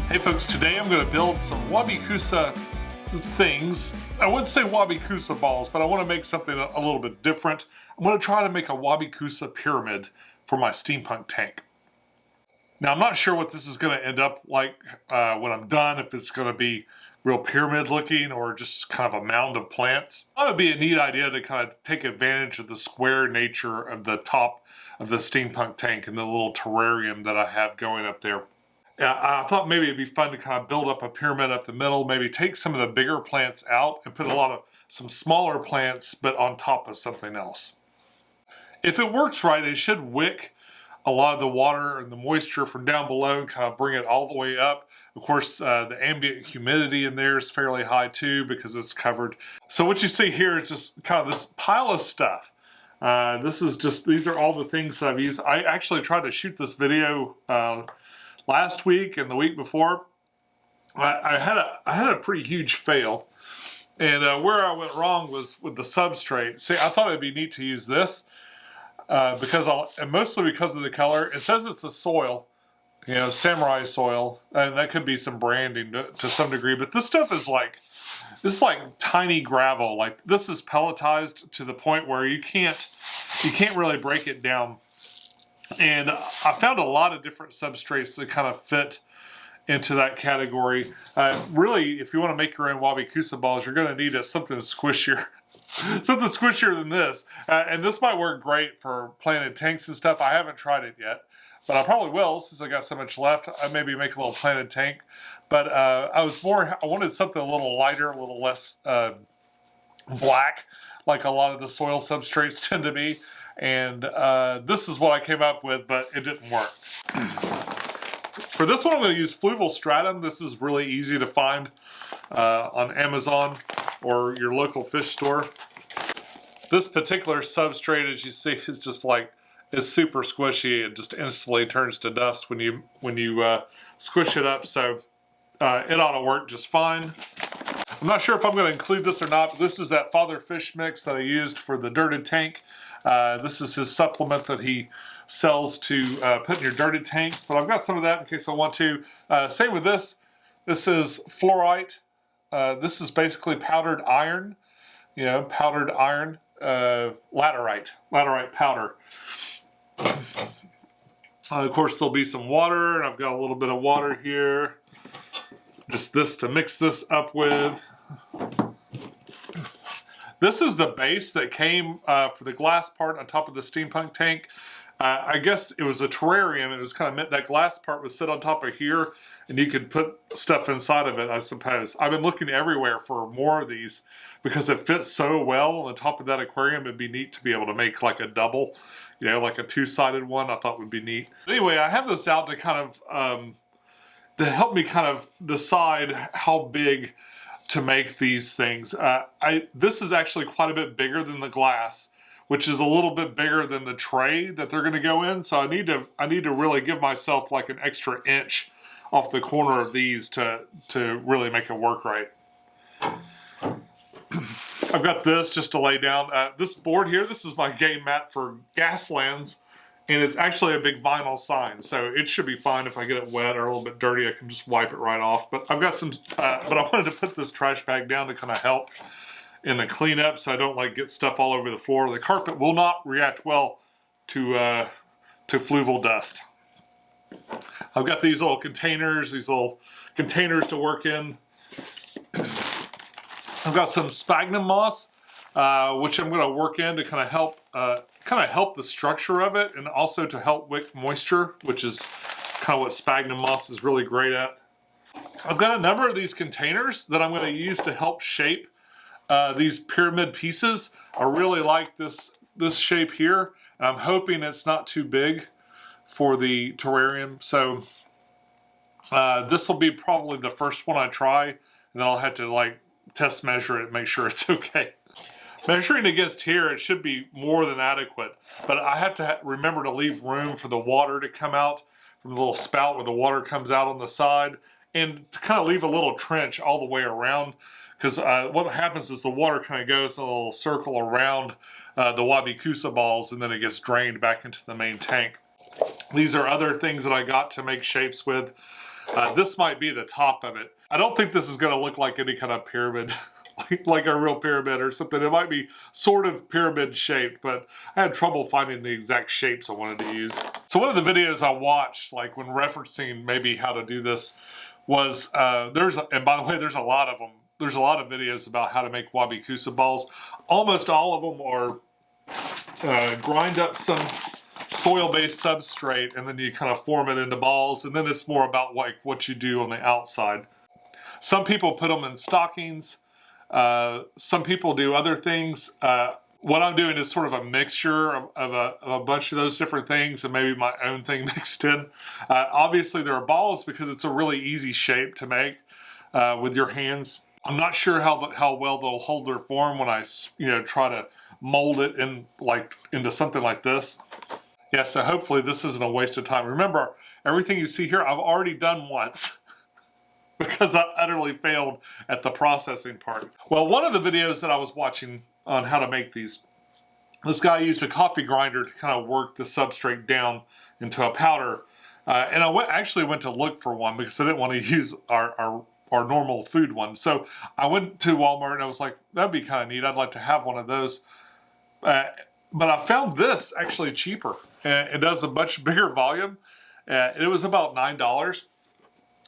Hey folks, today I'm going to build some Wabi Kusa things. I wouldn't say Wabi Kusa balls, but I want to make something a little bit different. I'm going to try to make a Wabi Kusa pyramid for my steampunk tank. Now I'm not sure what this is going to end up like when I'm done, if it's going to be real pyramid looking or just kind of a mound of plants. That would be a neat idea to kind of take advantage of the square nature of the top of the steampunk tank and the little terrarium that I have going up there. I thought maybe it'd be fun to kind of build up a pyramid up the middle, maybe take some of the bigger plants out and put some smaller plants, but on top of something else. If it works right, it should wick a lot of the water and the moisture from down below and kind of bring it all the way up. Of course, the ambient humidity in there is fairly high too because it's covered. So what you see here is just kind of this pile of stuff. These are all the things that I've used. I actually tried to shoot this video last week and the week before. I had a pretty huge fail, and where I went wrong was with the substrate. See, I thought it'd be neat to use this and mostly because of the color. It says it's a soil, you know, samurai soil, and that could be some branding to some degree. But this stuff is like tiny gravel. Like this is pelletized to the point where you can't really break it down. And I found a lot of different substrates that kind of fit into that category. Really, if you want to make your own Wabi Kusa balls, you're going to need something squishier. Something squishier than this. And this might work great for planted tanks and stuff. I haven't tried it yet, but I probably will since I got so much left. I maybe make a little planted tank. But I wanted something a little lighter, a little less black, like a lot of the soil substrates tend to be. And this is what I came up with, but it didn't work. For this one, I'm going to use fluval stratum. This is really easy to find on Amazon or your local fish store. This particular substrate, as you see, is just like, it's super squishy. It just instantly turns to dust when you squish it up. So it ought to work just fine. I'm not sure if I'm going to include this or not, but this is that Father Fish mix that I used for the dirted tank. This is his supplement that he sells to put in your dirted tanks, but I've got some of that in case I want to. Same with this. This is fluorite. This is basically powdered iron, powdered iron, laterite powder. Of course, there'll be some water, and I've got a little bit of water here. Just this to mix this up with. This is the base that came for the glass part on top of the steampunk tank. I guess it was a terrarium. It was kind of meant that glass part would sit on top of here, and you could put stuff inside of it, I suppose. I've been looking everywhere for more of these because it fits so well on the top of that aquarium. It'd be neat to be able to make like a double, like a two-sided one. I thought would be neat. Anyway, I have this out to kind of to help me kind of decide how big to make these things. This is actually quite a bit bigger than the glass, which is a little bit bigger than the tray that they're going to go in. So I need to really give myself like an extra inch off the corner of these to really make it work right. I've got this just to lay down. This board here, this is my game mat for Gaslands, and it's actually a big vinyl sign, so it should be fine. If I get it wet or a little bit dirty, I can just wipe it right off. But I've got some, but I wanted to put this trash bag down to kind of help in the cleanup, so I don't get stuff all over the floor. The carpet will not react well to fluval dust. I've got these little containers to work in. I've got some sphagnum moss, which I'm going to work in to kind of help the structure of it, and also to help wick moisture, which is kind of what sphagnum moss is really great at. I've got a number of these containers that I'm going to use to help shape these pyramid pieces. I really like this shape here. I'm hoping it's not too big for the terrarium, so this will be probably the first one I try, and then I'll have to test measure it and make sure it's okay. Measuring against here, it should be more than adequate, but I have to remember to leave room for the water to come out from the little spout where the water comes out on the side, and to kind of leave a little trench all the way around, because what happens is the water kind of goes in a little circle around the Wabi Kusa balls, and then it gets drained back into the main tank. These are other things that I got to make shapes with. This might be the top of it. I don't think this is going to look like any kind of pyramid, like a real pyramid or something. It might be sort of pyramid shaped, but I had trouble finding the exact shapes I wanted to use. So one of the videos I watched, like when referencing maybe how to do this, was and by the way, there's a lot of them. There's a lot of videos about how to make Wabi Kusa balls. Almost all of them are grind up some soil-based substrate and then you kind of form it into balls, and then it's more about like what you do on the outside. Some people put them in stockings. Some people do other things. What I'm doing is sort of a mixture of a bunch of those different things and maybe my own thing mixed in. Obviously there are balls because it's a really easy shape to make with your hands. I'm not sure how well they'll hold their form when I try to mold it into something like this. Yeah, so hopefully this isn't a waste of time. Remember, everything you see here I've already done once because I utterly failed at the processing part. Well, one of the videos that I was watching on how to make these, this guy used a coffee grinder to kind of work the substrate down into a powder. And I actually went to look for one because I didn't want to use our normal food one. So I went to Walmart and I was like, that'd be kind of neat. I'd like to have one of those. But I found this actually cheaper. And it does a much bigger volume. It was about $9.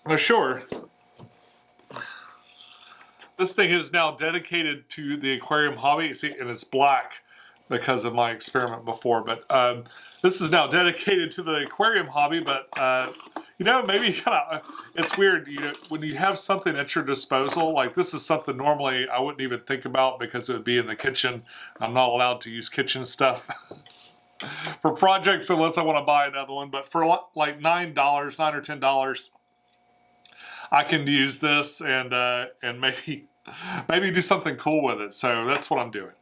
Well, sure. This thing is now dedicated to the aquarium hobby. See, and it's black because of my experiment before. But this is now dedicated to the aquarium hobby. But maybe it's weird. When you have something at your disposal, like this is something normally I wouldn't even think about because it would be in the kitchen. I'm not allowed to use kitchen stuff for projects unless I want to buy another one. But for like $9 or $10, I can use this and maybe do something cool with it. So that's what I'm doing.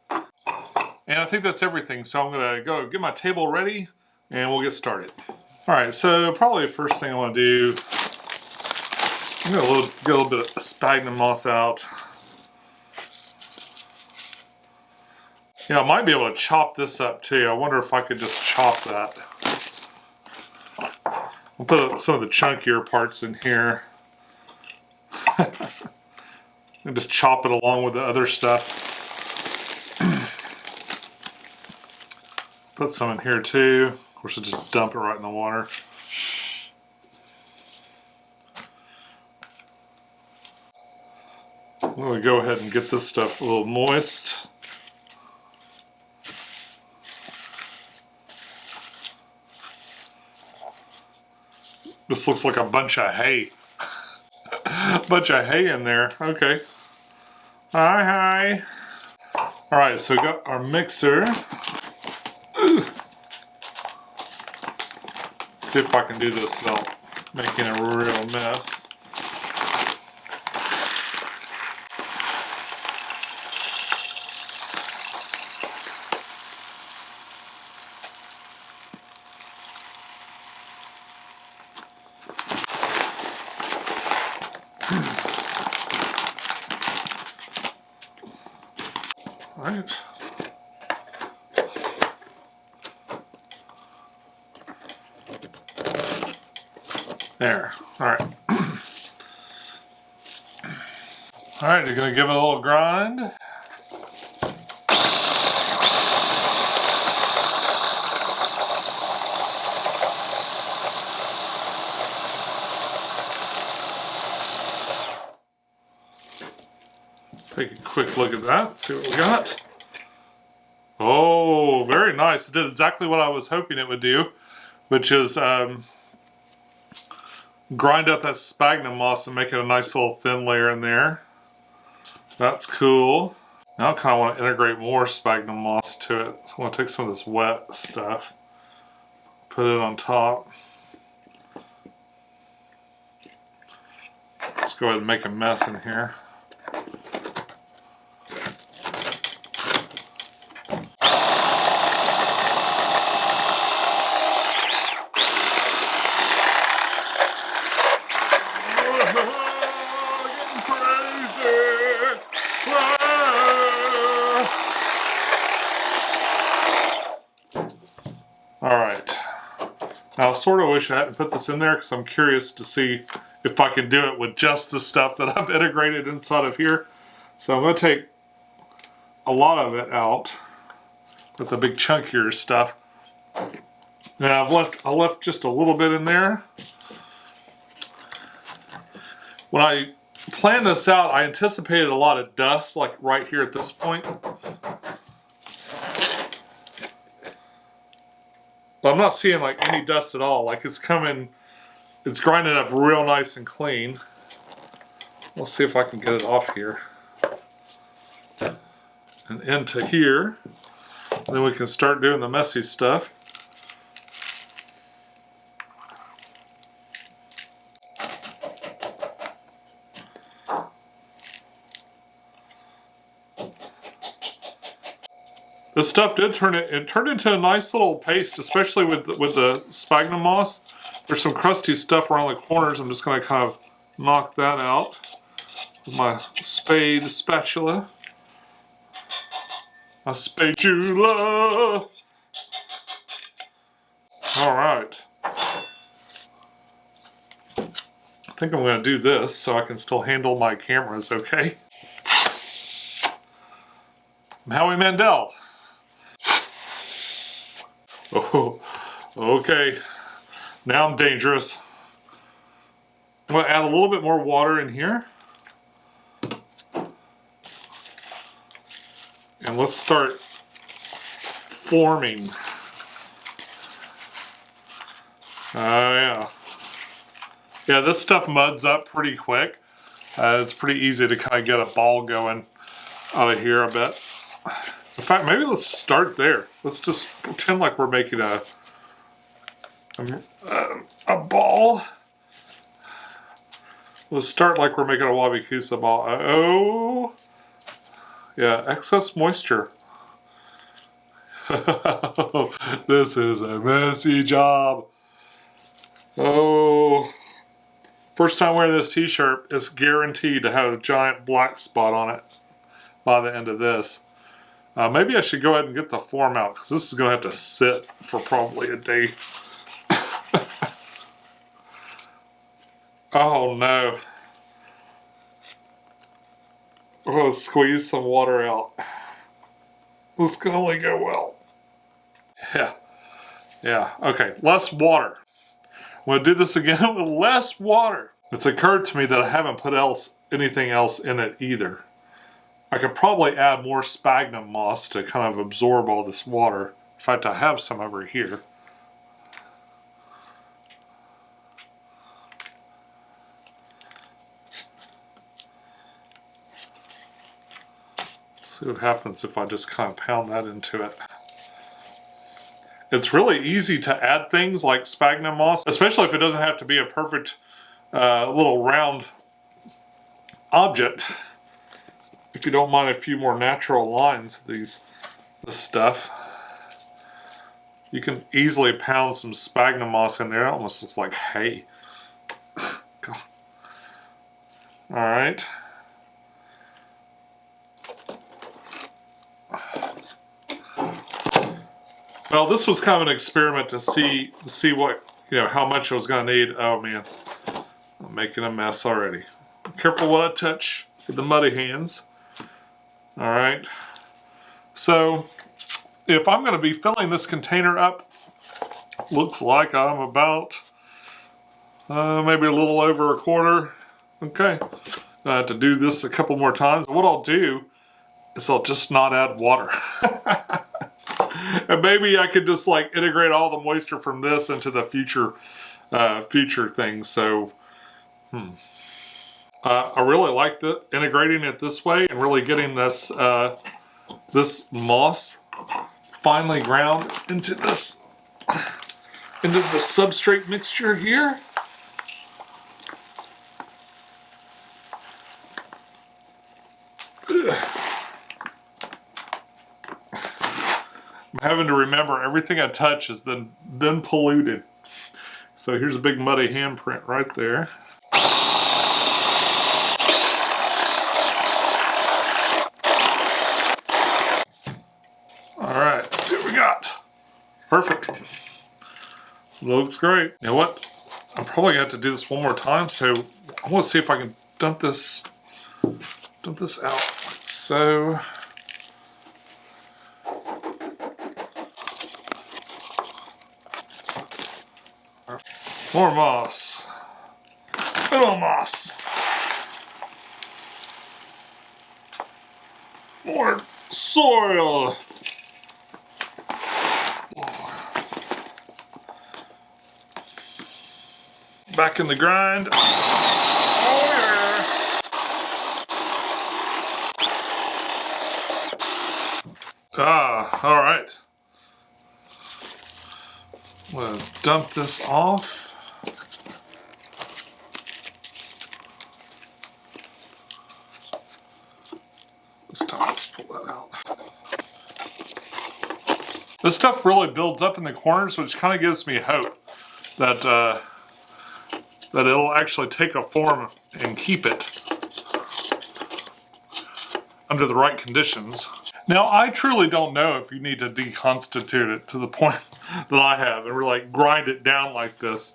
And I think that's everything. So I'm gonna go get my table ready and we'll get started. All right, so probably the first thing I want to do, I'm gonna get a little bit of sphagnum moss out. I might be able to chop this up too. I wonder if I could just chop that. I'll put some of the chunkier parts in here. And just chop it along with the other stuff. Put some in here too. Of course, I'll just dump it right in the water. I'm going to go ahead and get this stuff a little moist. This looks like a bunch of hay. Bunch of hay in there. Okay. Hi. All right, so we got our mixer. Ooh. See if I can do this without making a real mess. Right. There. All right. All right, you're going to give it a little grind. Take a quick look at that, see what we got. Oh, very nice. It did exactly what I was hoping it would do, which is grind up that sphagnum moss and make it a nice little thin layer in there. That's cool. Now I kind of want to integrate more sphagnum moss to it. So I'm going to take some of this wet stuff, put it on top. Let's go ahead and make a mess in here. Alright, now I sort of wish I hadn't put this in there because I'm curious to see if I can do it with just the stuff that I've integrated inside of here. So I'm going to take a lot of it out with the big chunkier stuff. Now I left just a little bit in there. When I planned this out, I anticipated a lot of dust, like right here at this point. But I'm not seeing like any dust at all. Like it's grinding up real nice and clean. Let's see if I can get it off here. And into here. And then we can start doing the messy stuff. This stuff did turn into a nice little paste, especially with the sphagnum moss. There's some crusty stuff around the corners. I'm just going to kind of knock that out with my spatula. My spatula. All right. I think I'm going to do this so I can still handle my cameras okay. I'm Howie Mandel. Oh, okay. Now I'm dangerous. I'm going to add a little bit more water in here. And let's start forming. Oh, yeah. Yeah, this stuff muds up pretty quick. It's pretty easy to kind of get a ball going out of here, I bet. In fact, maybe let's start there. Let's just pretend like we're making a ball. Let's start like we're making a Wabi Kusa ball. Oh, yeah, excess moisture. This is a messy job. Oh, first time wearing this t-shirt, it's guaranteed to have a giant black spot on it by the end of this. Maybe I should go ahead and get the form out because this is going to have to sit for probably a day. Oh no. I'm going to squeeze some water out. This can only go well. Yeah, okay, less water. I'm going to do this again with less water. It's occurred to me that I haven't put anything else in it either. I could probably add more sphagnum moss to kind of absorb all this water. In fact, I have some over here. See what happens if I just kind of pound that into it. It's really easy to add things like sphagnum moss, especially if it doesn't have to be a perfect little round object. If you don't mind a few more natural lines, this stuff, you can easily pound some sphagnum moss in there. It almost looks like hay. God. All right. Well, this was kind of an experiment to see what, how much I was going to need. Oh man, I'm making a mess already. Careful what I touch with the muddy hands. All right, so if I'm going to be filling this container up, looks like I'm about maybe a little over a quarter. Okay, I have to do this a couple more times. What I'll do is I'll just not add water. And maybe I could just like integrate all the moisture from this into the future things. So, I really like integrating it this way and really getting this this moss finely ground into the substrate mixture here. I'm having to remember everything I touch is then polluted. So here's a big muddy handprint right there. Alright, let's see what we got. Perfect. Looks great. You know what? I'm probably gonna have to do this one more time, so I want to see if I can dump this out. So more moss. More moss. More soil. Back in the grind. Oh yeah. Ah, all right. I'm gonna dump this off. This time, let's pull that out. This stuff really builds up in the corners, which kind of gives me hope that that it'll actually take a form and keep it under the right conditions. Now, I truly don't know if you need to deconstitute it to the point that I have and really like grind it down like this.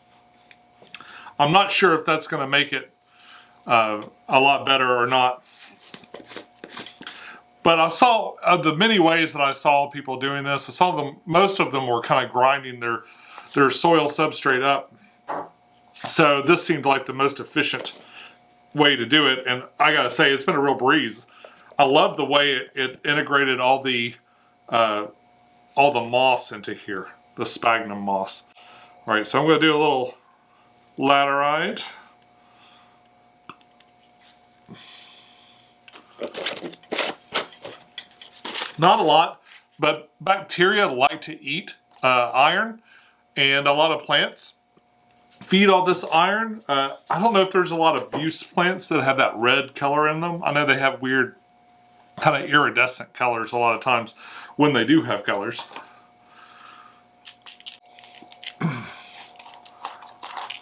I'm not sure if that's going to make it a lot better or not. But I saw the many ways that I saw people doing this. I saw them, most of them were kind of grinding their soil substrate up. So this seemed like the most efficient way to do it. And I gotta say, it's been a real breeze. I love the way it integrated all the moss into here, the sphagnum moss. All right, so I'm gonna do a little laterite. Not a lot, but bacteria like to eat iron, and a lot of plants feed all this iron. I don't know if there's a lot of Buceplants that have that red color in them. I know they have weird kind of iridescent colors a lot of times when they do have colors. But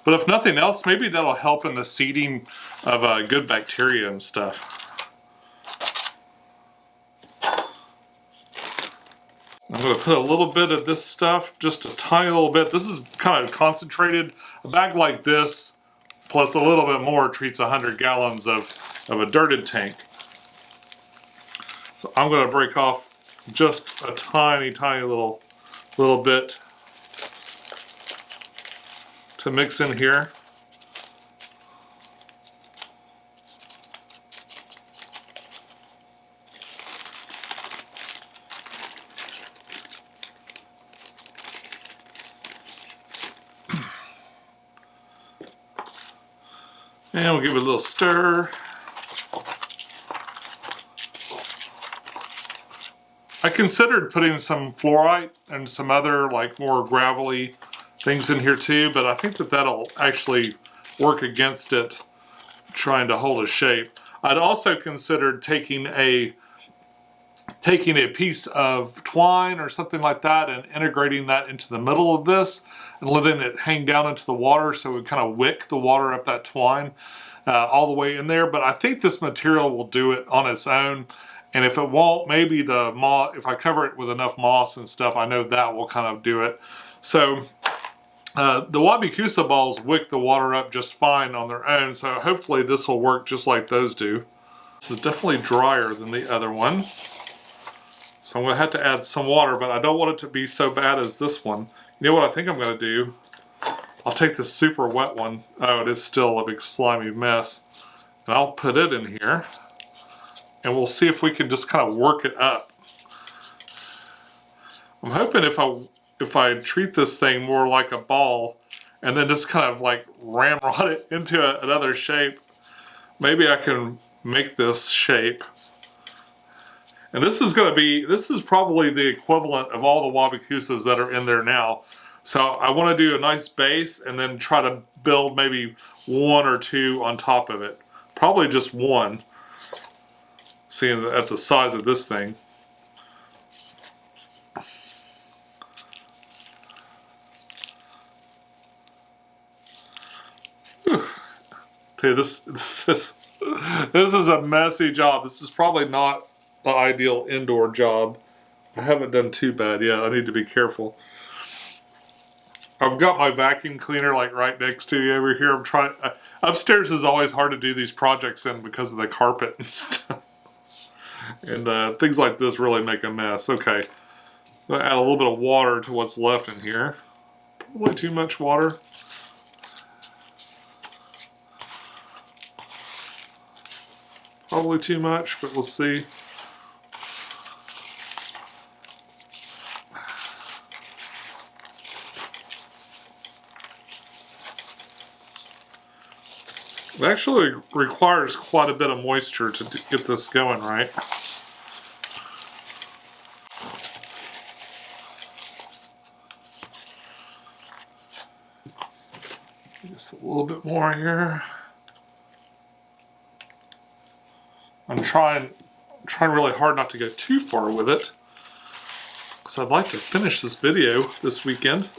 if nothing else, maybe that'll help in the seeding of good bacteria and stuff. I'm going to put a little bit of this stuff, just a tiny little bit. This is kind of concentrated. A bag like this, plus a little bit more, treats 100 gallons of a dirted tank. So I'm going to break off just a tiny, tiny little bit to mix in here. And we'll give it a little stir. I considered putting some fluorite and some other like more gravelly things in here too, but I think that that'll actually work against it trying to hold a shape. I'd also considered taking a piece of twine or something like that and integrating that into the middle of this and letting it hang down into the water so it would kind of wick the water up that twine all the way in there. But I think this material will do it on its own. And if it won't, maybe the moss, if I cover it with enough moss and stuff, I know that will kind of do it. So the Wabi Kusa balls wick the water up just fine on their own. So hopefully this will work just like those do. This is definitely drier than the other one. So I'm going to have to add some water, but I don't want it to be so bad as this one. You know what I think I'm going to do? I'll take this super wet one. Oh, it is still a big slimy mess. And I'll put it in here. And we'll see if we can just kind of work it up. I'm hoping if I treat this thing more like a ball and then just kind of like ramrod it into another shape, maybe I can make this shape. And this is probably the equivalent of all the Wabi Kusas that are in there now. So I want to do a nice base and then try to build maybe one or two on top of it. Probably just one, seeing at the size of this thing. Whew. Tell you, this is a messy job. This is probably not the ideal indoor job. I haven't done too bad yet. I need to be careful. I've got my vacuum cleaner like right next to you over here. I'm trying. Upstairs is always hard to do these projects in because of the carpet and stuff. And things like this really make a mess. Okay, I'm gonna add a little bit of water to what's left in here. Probably too much water. Probably too much, but we'll see. It actually requires quite a bit of moisture to get this going right. Just a little bit more here. I'm trying really hard not to go too far with it, because I'd like to finish this video this weekend.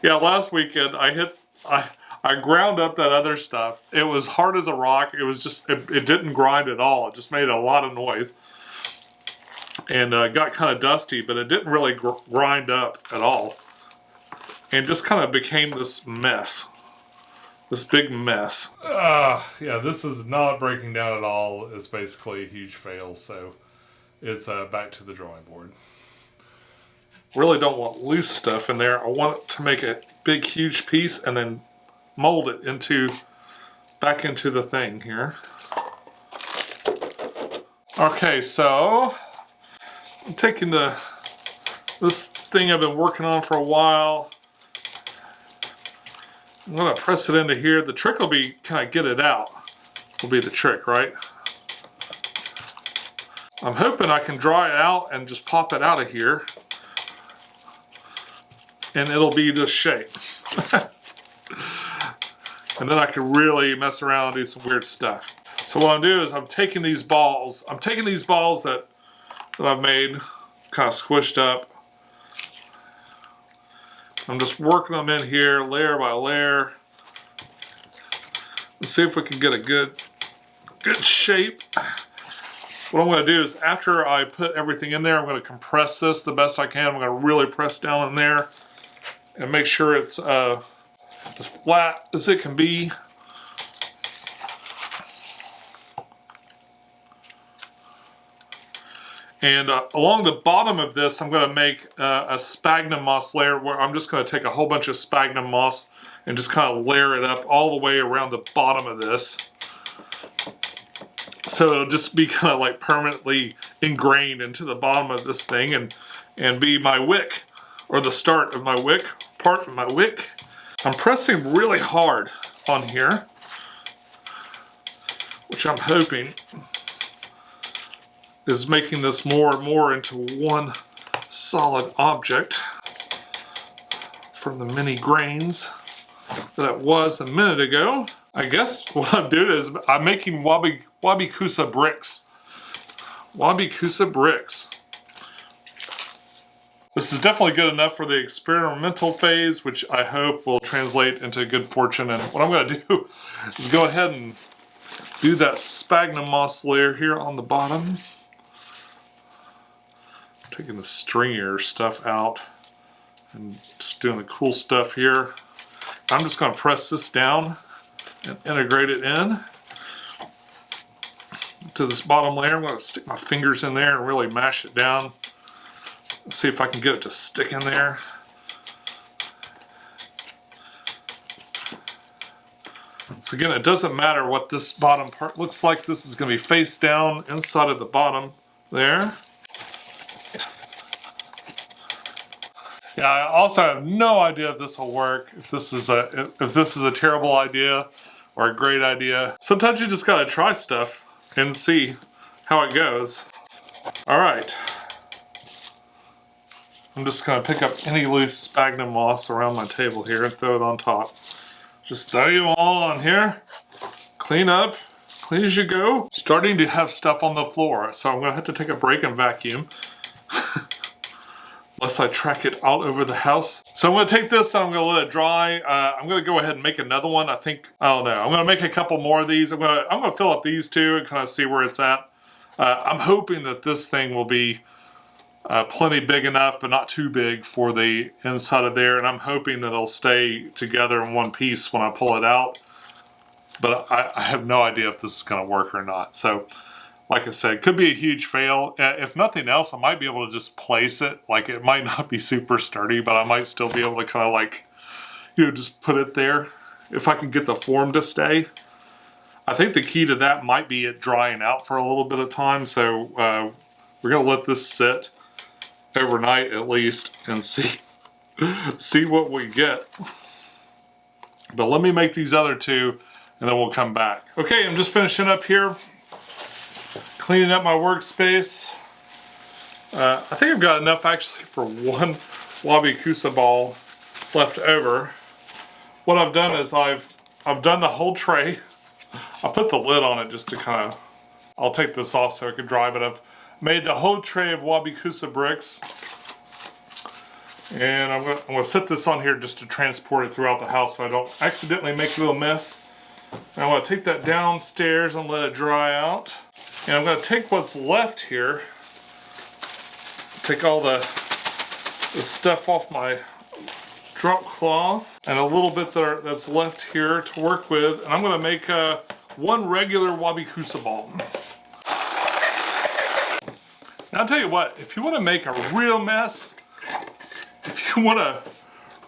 Yeah, last weekend I ground up that other stuff. It was hard as a rock. It was just, it didn't grind at all. It just made a lot of noise. And got kind of dusty, but it didn't really grind up at all. And just kind of became this mess. This big mess. Yeah, this is not breaking down at all. It's basically a huge fail, so it's back to the drawing board. Really don't want loose stuff in there. I want it to make a big, huge piece and then mold it back into the thing here. Okay, so I'm taking this thing I've been working on for a while. I'm gonna press it into here. The trick will be, can I get it out? Will be the trick, right? I'm hoping I can dry it out and just pop it out of here. And it'll be this shape. And then I can really mess around and do some weird stuff. So what I'm doing is I'm taking these balls that I've made, kind of squished up. I'm just working them in here, layer by layer. Let's see if we can get a good shape. What I'm going to do is, after I put everything in there, I'm going to compress this the best I can. I'm going to really press down in there and make sure it's as flat as it can be. And along the bottom of this, I'm going to make a sphagnum moss layer, where I'm just going to take a whole bunch of sphagnum moss and just kind of layer it up all the way around the bottom of this. So it'll just be kind of like permanently ingrained into the bottom of this thing and be my wick, or the start of my wick, part of my wick. I'm pressing really hard on here, which I'm hoping is making this more and more into one solid object from the many grains that it was a minute ago. I guess what I'm doing is I'm making Wabi Kusa bricks. Wabi Kusa bricks. This is definitely good enough for the experimental phase, which I hope will translate into good fortune. And what I'm going to do is go ahead and do that sphagnum moss layer here on the bottom. Taking the stringier stuff out and just doing the cool stuff here. I'm just going to press this down and integrate it in to this bottom layer. I'm going to stick my fingers in there and really mash it down. Let's see if I can get it to stick in there. So again, it doesn't matter what this bottom part looks like. This is going to be face down inside of the bottom there. Yeah, I also have no idea if this will work, if this is a terrible idea or a great idea. Sometimes you just gotta try stuff and see how it goes. All right. I'm just gonna pick up any loose sphagnum moss around my table here and throw it on top. Just throw you all on here. Clean up, clean as you go. Starting to have stuff on the floor, so I'm gonna have to take a break and vacuum. Unless I track it all over the house. So I'm going to take this and I'm going to let it dry. I'm going to go ahead and make another one. I don't know. I'm going to make a couple more of these. I'm going to fill up these two and kind of see where it's at. I'm hoping that this thing will be plenty big enough, but not too big for the inside of there. And I'm hoping that it'll stay together in one piece when I pull it out. But I have no idea if this is going to work or not. So, like I said, could be a huge fail. If nothing else, I might be able to just place it. Like, it might not be super sturdy, but I might still be able to kind of like, you know, just put it there. If I can get the form to stay. I think the key to that might be it drying out for a little bit of time. So we're going to let this sit overnight at least and see what we get. But let me make these other two and then we'll come back. Okay, I'm just finishing up here. Cleaning up my workspace. I think I've got enough actually for one Wabi Kusa ball left over. What I've done is I've done the whole tray. I put the lid on it just to kind of, I'll take this off so it can dry, but I've made the whole tray of Wabi Kusa bricks. And I'm gonna set this on here just to transport it throughout the house so I don't accidentally make a little mess. And I'm gonna take that downstairs and let it dry out. And I'm gonna take what's left here, take all the stuff off my drop cloth and a little bit that's left here to work with, and I'm going to make one regular Wabi Kusa ball. Now I'll tell you what, if you want to make a real mess, if you want to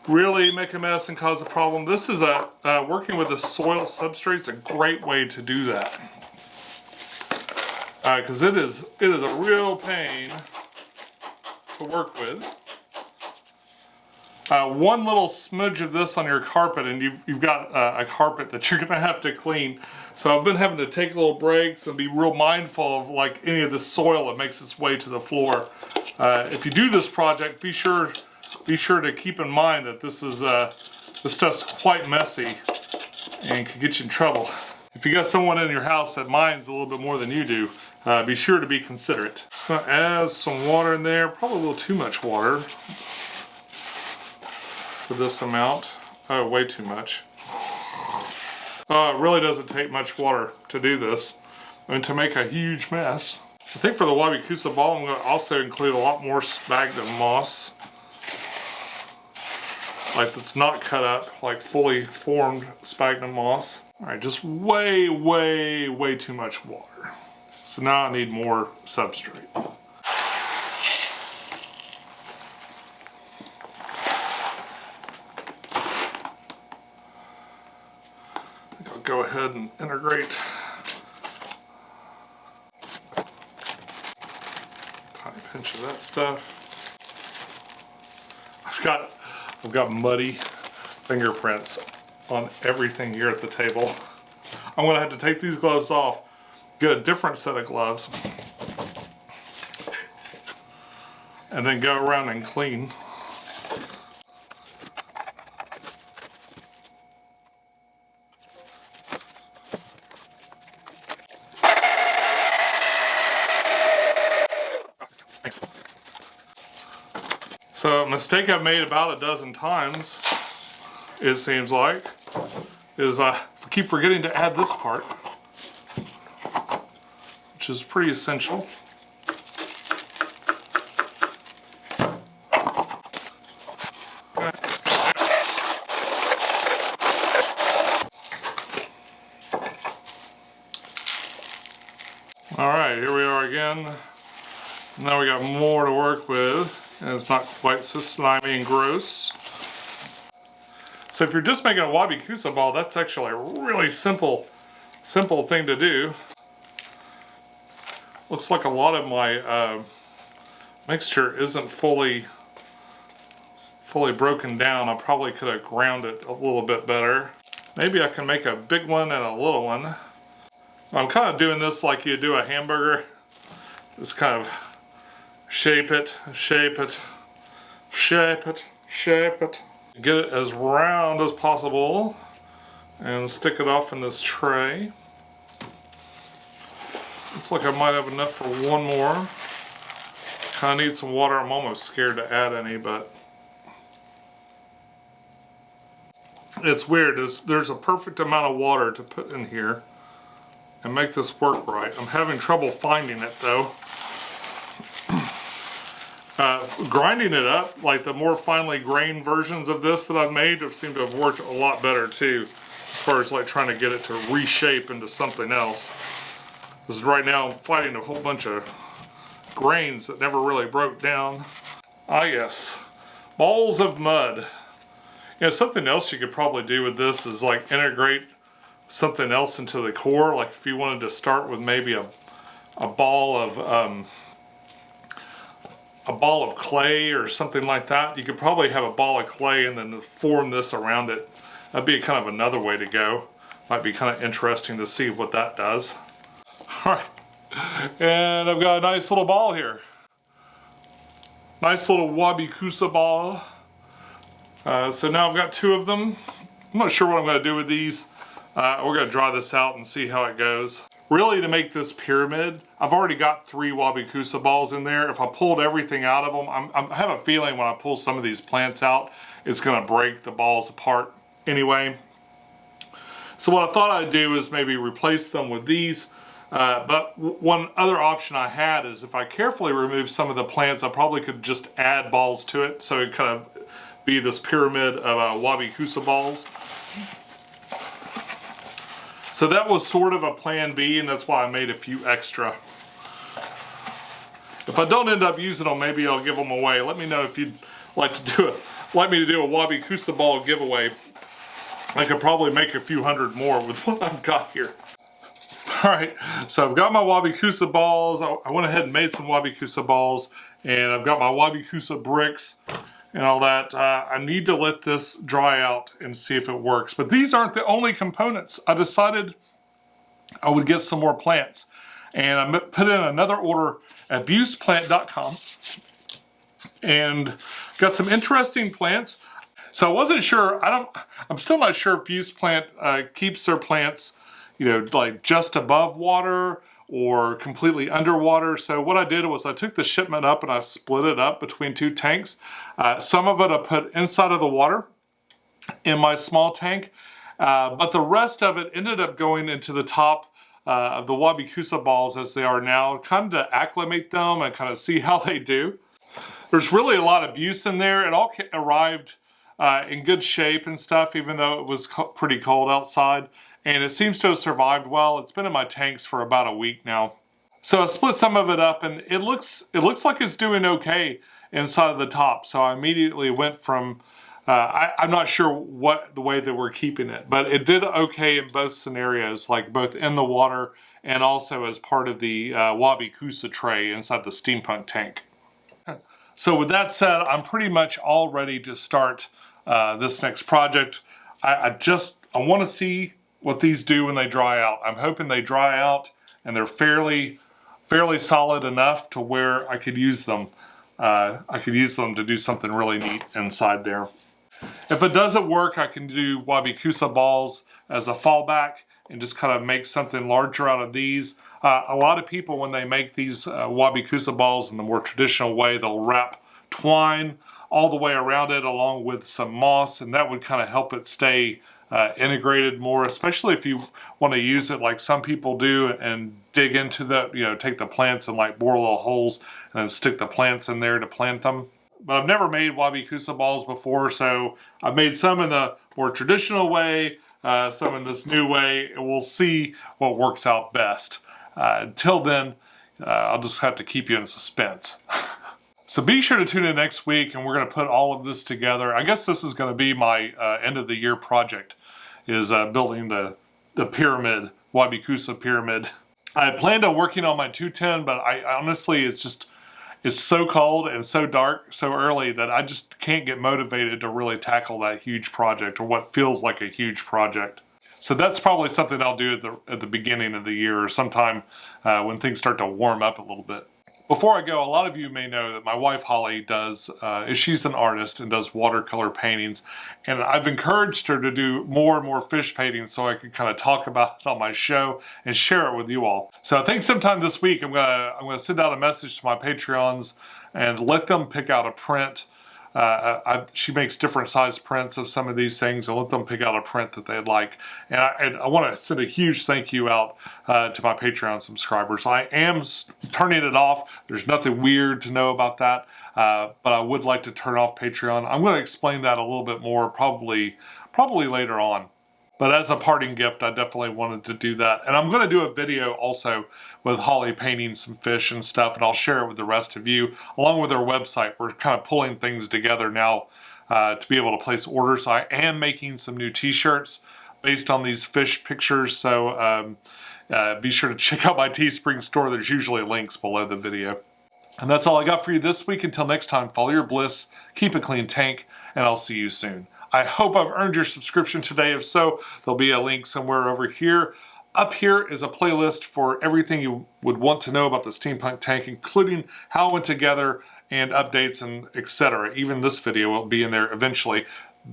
really make a mess and cause a problem, this is working with a soil substrate is a great way to do that. Because it is a real pain to work with. One little smudge of this on your carpet and you've got a carpet that you're gonna have to clean. So I've been having to take little breaks and be real mindful of like any of the soil that makes its way to the floor. If you do this project, be sure to keep in mind that this stuff's quite messy and can get you in trouble. If you got someone in your house that minds a little bit more than you do, be sure to be considerate. Just gonna add some water in there, probably a little too much water. For this amount. Oh, way too much. It really doesn't take much water to do this and to make a huge mess. I think for the Wabi Kusa ball, I'm going to also include a lot more sphagnum moss. Like that's not cut up, like fully formed sphagnum moss. Alright, just way, way, way too much water. So now I need more substrate. Go ahead and integrate. Tiny pinch of that stuff. I've got muddy fingerprints on everything here at the table. I'm gonna have to take these gloves off, get a different set of gloves, and then go around and clean. So a mistake I've made about a dozen times, it seems like, is I keep forgetting to add this part, which is pretty essential. Alright, here we are again. Now we got more to work with. And it's not quite so slimy and gross. So if you're just making a Wabi Kusa ball, that's actually a really simple thing to do. Looks like a lot of my mixture isn't fully broken down. I probably could have ground it a little bit better. Maybe I can make a big one and a little one. I'm kind of doing this like you do a hamburger. Just kind of shape it, shape it, shape it, shape it. Get it as round as possible and stick it off in this tray. Looks like I might have enough for one more. Kind of need some water. I'm almost scared to add any, but it's weird. There's a perfect amount of water to put in here and make this work right. I'm having trouble finding it though. Grinding it up, like the more finely grained versions of this that I've made have seemed to have worked a lot better too, as far as like trying to get it to reshape into something else. Because right now I'm fighting a whole bunch of grains that never really broke down. Ah yes, balls of mud. You know, something else you could probably do with this is like integrate something else into the core. Like if you wanted to start with maybe a ball of clay or something like that, you could probably have a ball of clay and then form this around it. That'd be kind of another way to go. Might be kind of interesting to see what that does. All right, and I've got a nice little ball here. Nice little Wabi Kusa ball. So now I've got 2 of them. I'm not sure what I'm going to do with these. We're going to dry this out and see how it goes. Really, to make this pyramid, I've already got 3 Wabi Kusa balls in there. If I pulled everything out of them, I have a feeling when I pull some of these plants out, it's going to break the balls apart anyway. So what I thought I'd do is maybe replace them with these. But one other option I had is if I carefully remove some of the plants, I probably could just add balls to it, so it kind of be this pyramid of Wabi Kusa balls. So that was sort of a plan B, and that's why I made a few extra. If I don't end up using them, maybe I'll give them away. Let me know if you'd like me to do a Wabi Kusa ball giveaway. I could probably make a few hundred more with what I've got here. Alright, so I've got my Wabi Kusa balls. I went ahead and made some Wabi Kusa balls, and I've got my Wabi Kusa bricks and all that. I need to let this dry out and see if it works. But these aren't the only components. I decided I would get some more plants. And I put in another order at Buceplant.com and got some interesting plants. So I wasn't sure, I'm still not sure if Buceplant keeps their plants, you know, like just above water or completely underwater. So what I did was I took the shipment up and I split it up between 2 tanks. Some of it I put inside of the water in my small tank, but the rest of it ended up going into the top of the Wabi Kusa balls as they are now, kind of to acclimate them and kind of see how they do. There's really a lot of Buse in there. It all arrived in good shape and stuff, even though it was pretty cold outside. And it seems to have survived well. It's been in my tanks for about a week now. So I split some of it up, and it looks like it's doing okay inside of the top. So I immediately went from, I'm not sure what the way that we're keeping it, but it did okay in both scenarios, like both in the water and also as part of the Wabi Kusa tray inside the steampunk tank. So with that said, I'm pretty much all ready to start this next project. I want to see what these do when they dry out. I'm hoping they dry out and they're fairly solid enough to where I could use them. I could use them to do something really neat inside there. If it doesn't work, I can do Wabi Kusa balls as a fallback and just kind of make something larger out of these. A lot of people, when they make these Wabi Kusa balls in the more traditional way, they'll wrap twine all the way around it along with some moss, and that would kind of help it stay integrated more, especially if you want to use it like some people do and dig into the, you know, take the plants and like bore little holes and then stick the plants in there to plant them. But I've never made Wabi Kusa balls before, so I've made some in the more traditional way, some in this new way, and we'll see what works out best. Until then, I'll just have to keep you in suspense. So be sure to tune in next week, and we're going to put all of this together. I guess this is going to be my end of the year project, is building the pyramid, Wabi Kusa pyramid. I planned on working on my 210, but I honestly, it's so cold and so dark so early that I just can't get motivated to really tackle that huge project, or what feels like a huge project. So that's probably something I'll do at the beginning of the year, or sometime when things start to warm up a little bit. Before I go, a lot of you may know that my wife Holly she's an artist and does watercolor paintings, and I've encouraged her to do more and more fish paintings so I can kind of talk about it on my show and share it with you all. So I think sometime this week I'm gonna send out a message to my Patreons and let them pick out a print She makes different size prints of some of these things and let them pick out a print that they'd like. And I want to send a huge thank you out to my Patreon subscribers. I am turning it off. There's nothing weird to know about that, but I would like to turn off Patreon. I'm going to explain that a little bit more probably later on. But as a parting gift, I definitely wanted to do that. And I'm going to do a video also with Holly painting some fish and stuff, and I'll share it with the rest of you, along with our website. We're kind of pulling things together now to be able to place orders. I am making some new t-shirts based on these fish pictures, so be sure to check out my Teespring store. There's usually links below the video. And that's all I got for you this week. Until next time, follow your bliss, keep a clean tank, and I'll see you soon. I hope I've earned your subscription today. If so, there'll be a link somewhere over here. Up here is a playlist for everything you would want to know about the steampunk tank, including how it went together and updates and etc. Even this video will be in there eventually.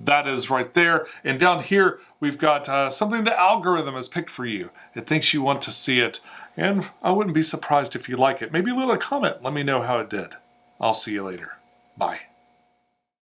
That is right there. And down here, we've got something the algorithm has picked for you. It thinks you want to see it, and I wouldn't be surprised if you like it. Maybe leave a comment. Let me know how it did. I'll see you later. Bye.